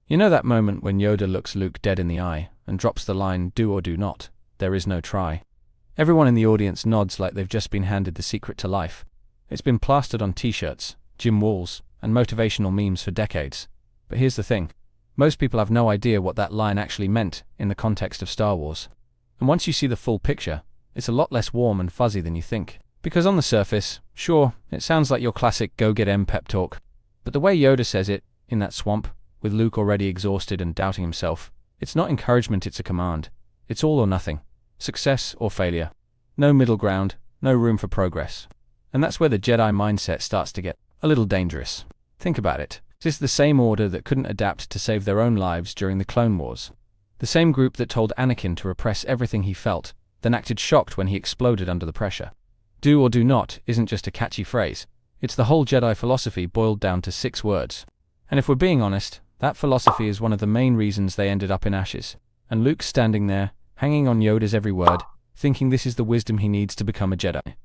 You know that moment when Yoda looks Luke dead in the eye and drops the line, "Do or do not, there is no try." Everyone in the audience nods like they've just been handed the secret to life. It's been plastered on t-shirts, gym walls, and motivational memes for decades. But here's the thing. Most people have no idea what that line actually meant in the context of Star Wars. And once you see the full picture, it's a lot less warm and fuzzy than you think. Because on the surface, sure, it sounds like your classic go-get-em pep talk. But the way Yoda says it, in that swamp, with Luke already exhausted and doubting himself, it's not encouragement, it's a command. It's all or nothing. Success or failure. No middle ground, no room for progress. And that's where the Jedi mindset starts to get a little dangerous. Think about it. This is the same order that couldn't adapt to save their own lives during the Clone Wars. The same group that told Anakin to repress everything he felt, then acted shocked when he exploded under the pressure. Do or do not isn't just a catchy phrase. It's the whole Jedi philosophy boiled down to 6 words. And if we're being honest, that philosophy is one of the main reasons they ended up in ashes. And Luke's standing there, hanging on Yoda's every word, thinking this is the wisdom he needs to become a Jedi.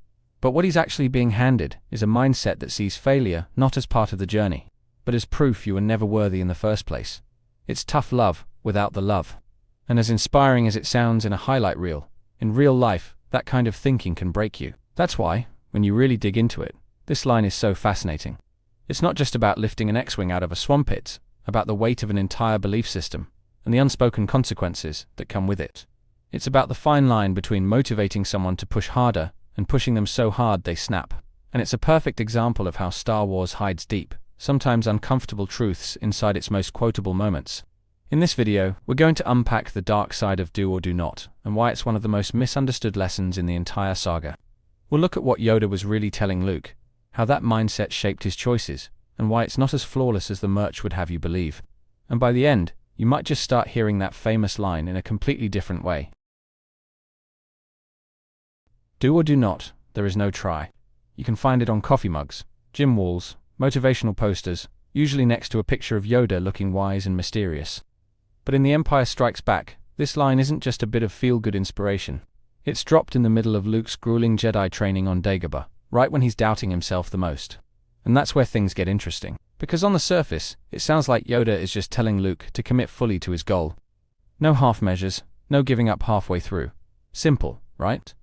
But what he's actually being handed is a mindset that sees failure not as part of the journey, but as proof you were never worthy in the first place. It's tough love without the love. And as inspiring as it sounds in a highlight reel, in real life, that kind of thinking can break you. That's why, when you really dig into it, this line is so fascinating. It's not just about lifting an X-Wing out of a swamp, it's about the weight of an entire belief system and the unspoken consequences that come with it. It's about the fine line between motivating someone to push harder and pushing them so hard they snap. And it's a perfect example of how Star Wars hides deep, sometimes uncomfortable truths inside its most quotable moments. In this video, we're going to unpack the dark side of do or do not, and why it's one of the most misunderstood lessons in the entire saga. We'll look at what Yoda was really telling Luke, how that mindset shaped his choices, and why it's not as flawless as the merch would have you believe. And by the end, you might just start hearing that famous line in a completely different way. Do or do not, there is no try. You can find it on coffee mugs, gym walls, motivational posters, usually next to a picture of Yoda looking wise and mysterious. But in The Empire Strikes Back, this line isn't just a bit of feel-good inspiration. It's dropped in the middle of Luke's grueling Jedi training on Dagobah, right when he's doubting himself the most. And that's where things get interesting. Because on the surface, it sounds like Yoda is just telling Luke to commit fully to his goal. No half measures, no giving up halfway through. Simple, right?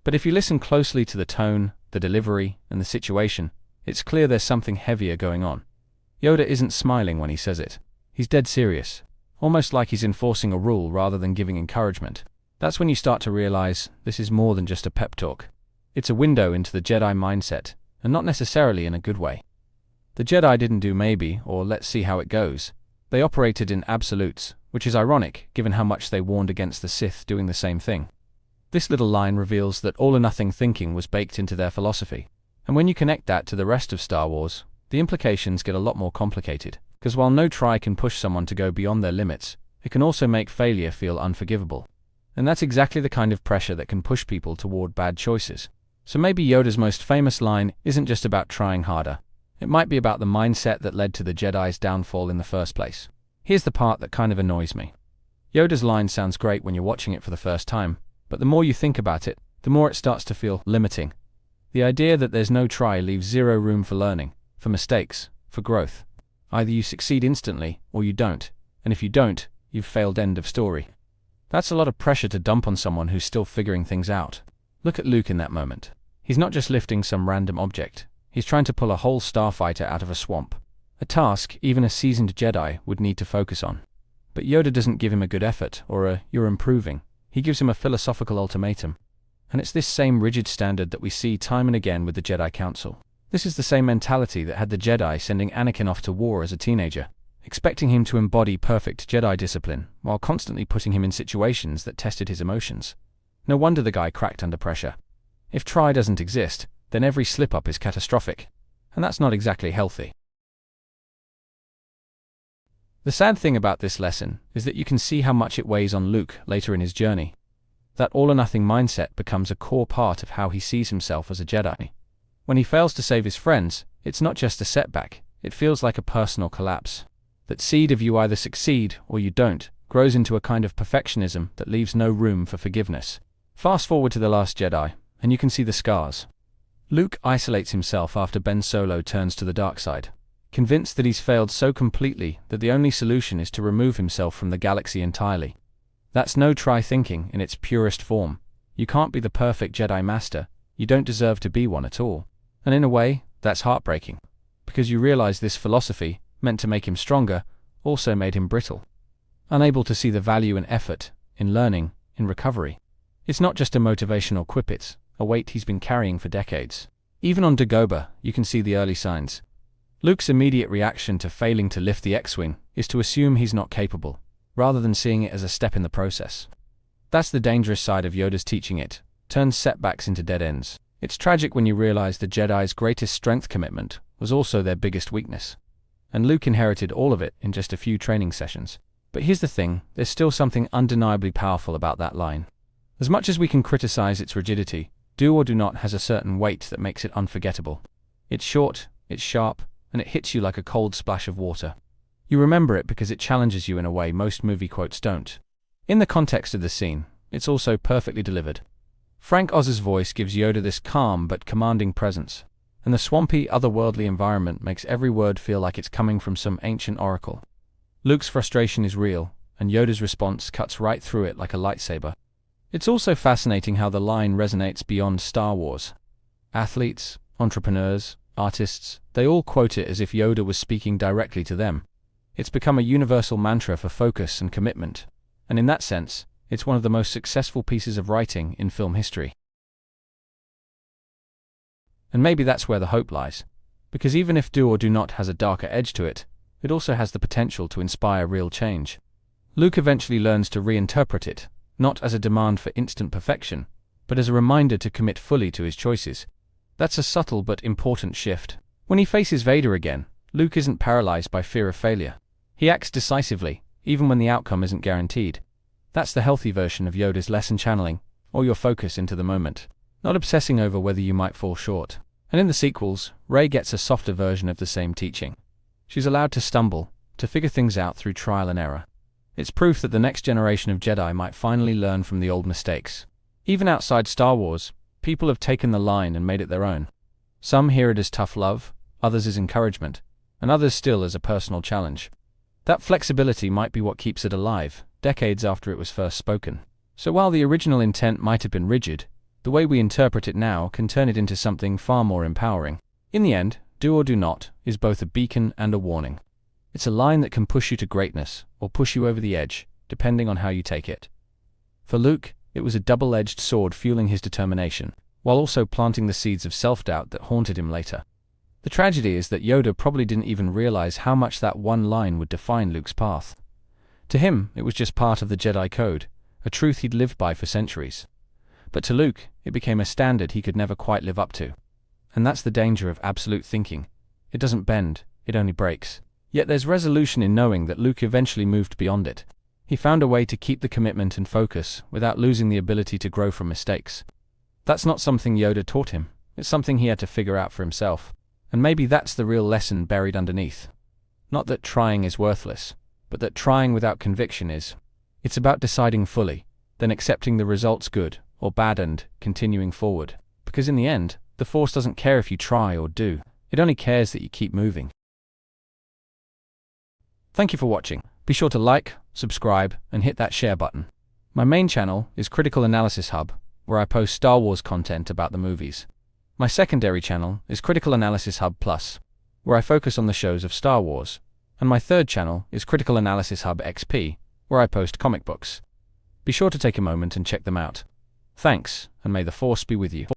But if you listen closely to the tone, the delivery, and the situation, it's clear there's something heavier going on. Yoda isn't smiling when he says it. He's dead serious, almost like he's enforcing a rule rather than giving encouragement. That's when you start to realize this is more than just a pep talk. It's a window into the Jedi mindset, and not necessarily in a good way. The Jedi didn't do maybe, or let's see how it goes. They operated in absolutes, which is ironic given how much they warned against the Sith doing the same thing. This little line reveals that all-or-nothing thinking was baked into their philosophy. And when you connect that to the rest of Star Wars, the implications get a lot more complicated. Because while no try can push someone to go beyond their limits, it can also make failure feel unforgivable. And that's exactly the kind of pressure that can push people toward bad choices. So maybe Yoda's most famous line isn't just about trying harder. It might be about the mindset that led to the Jedi's downfall in the first place. Here's the part that kind of annoys me. Yoda's line sounds great when you're watching it for the first time, but the more you think about it, the more it starts to feel limiting. The idea that there's no try leaves zero room for learning, for mistakes, for growth. Either you succeed instantly, or you don't, and if you don't, you've failed, end of story. That's a lot of pressure to dump on someone who's still figuring things out. Look at Luke in that moment. He's not just lifting some random object. He's trying to pull a whole starfighter out of a swamp. A task even a seasoned Jedi would need to focus on. But Yoda doesn't give him a good effort, or a "you're improving." He gives him a philosophical ultimatum. And it's this same rigid standard that we see time and again with the Jedi Council. This is the same mentality that had the Jedi sending Anakin off to war as a teenager, expecting him to embody perfect Jedi discipline, while constantly putting him in situations that tested his emotions. No wonder the guy cracked under pressure. If try doesn't exist, then every slip-up is catastrophic. And that's not exactly healthy. The sad thing about this lesson is that you can see how much it weighs on Luke later in his journey. That all-or-nothing mindset becomes a core part of how he sees himself as a Jedi. When he fails to save his friends, it's not just a setback, it feels like a personal collapse. That seed of you either succeed or you don't grows into a kind of perfectionism that leaves no room for forgiveness. Fast forward to The Last Jedi, and you can see the scars. Luke isolates himself after Ben Solo turns to the dark side. convinced that he's failed so completely that the only solution is to remove himself from the galaxy entirely. That's no-try thinking in its purest form. You can't be the perfect Jedi Master. You don't deserve to be one at all. And in a way, that's heartbreaking. Because you realize this philosophy, meant to make him stronger, also made him brittle. Unable to see the value in effort, in learning, in recovery. It's not just a motivational quip, it's a weight he's been carrying for decades. Even on Dagobah, you can see the early signs. Luke's immediate reaction to failing to lift the X-Wing is to assume he's not capable, rather than seeing it as a step in the process. That's the dangerous side of Yoda's teaching. It turns setbacks into dead ends. It's tragic when you realize the Jedi's greatest strength, commitment, was also their biggest weakness. And Luke inherited all of it in just a few training sessions. But here's the thing, there's still something undeniably powerful about that line. As much as we can criticize its rigidity, do or do not has a certain weight that makes it unforgettable. It's short, it's sharp, and it hits you like a cold splash of water. You remember it because it challenges you in a way most movie quotes don't. In the context of the scene, it's also perfectly delivered. Frank Oz's voice gives Yoda this calm but commanding presence, and the swampy, otherworldly environment makes every word feel like it's coming from some ancient oracle. Luke's frustration is real, and Yoda's response cuts right through it like a lightsaber. It's also fascinating how the line resonates beyond Star Wars. Athletes, entrepreneurs, artists, they all quote it as if Yoda was speaking directly to them. It's become a universal mantra for focus and commitment, and in that sense, it's one of the most successful pieces of writing in film history. And maybe that's where the hope lies, because even if Do or Do Not has a darker edge to it, it also has the potential to inspire real change. Luke eventually learns to reinterpret it, not as a demand for instant perfection, but as a reminder to commit fully to his choices. That's a subtle but important shift. When he faces Vader again, Luke isn't paralyzed by fear of failure. He acts decisively, even when the outcome isn't guaranteed. That's the healthy version of Yoda's lesson channeling, or your focus into the moment, not obsessing over whether you might fall short. And in the sequels, Rey gets a softer version of the same teaching. She's allowed to stumble, to figure things out through trial and error. It's proof that the next generation of Jedi might finally learn from the old mistakes. Even outside Star Wars, people have taken the line and made it their own. Some hear it as tough love, others as encouragement, and others still as a personal challenge. That flexibility might be what keeps it alive, decades after it was first spoken. So while the original intent might have been rigid, the way we interpret it now can turn it into something far more empowering. In the end, Do or Do Not is both a beacon and a warning. It's a line that can push you to greatness, or push you over the edge, depending on how you take it. For Luke, it was a double-edged sword fueling his determination, while also planting the seeds of self-doubt that haunted him later. The tragedy is that Yoda probably didn't even realize how much that one line would define Luke's path. To him, it was just part of the Jedi Code, a truth he'd lived by for centuries. But to Luke, it became a standard he could never quite live up to. And that's the danger of absolute thinking. It doesn't bend, it only breaks. Yet there's resolution in knowing that Luke eventually moved beyond it. He found a way to keep the commitment and focus without losing the ability to grow from mistakes. That's not something Yoda taught him. It's something he had to figure out for himself. And maybe that's the real lesson buried underneath. Not that trying is worthless, but that trying without conviction is. It's about deciding fully, then accepting the results, good or bad, and continuing forward. Because in the end, the Force doesn't care if you try or do. It only cares that you keep moving. Thank you for watching. Be sure to like, subscribe, and hit that share button. My main channel is Critical Analysis Hub, where I post Star Wars content about the movies. My secondary channel is Critical Analysis Hub Plus, where I focus on the shows of Star Wars. And my third channel is Critical Analysis Hub XP, where I post comic books. Be sure to take a moment and check them out. Thanks, and may the Force be with you.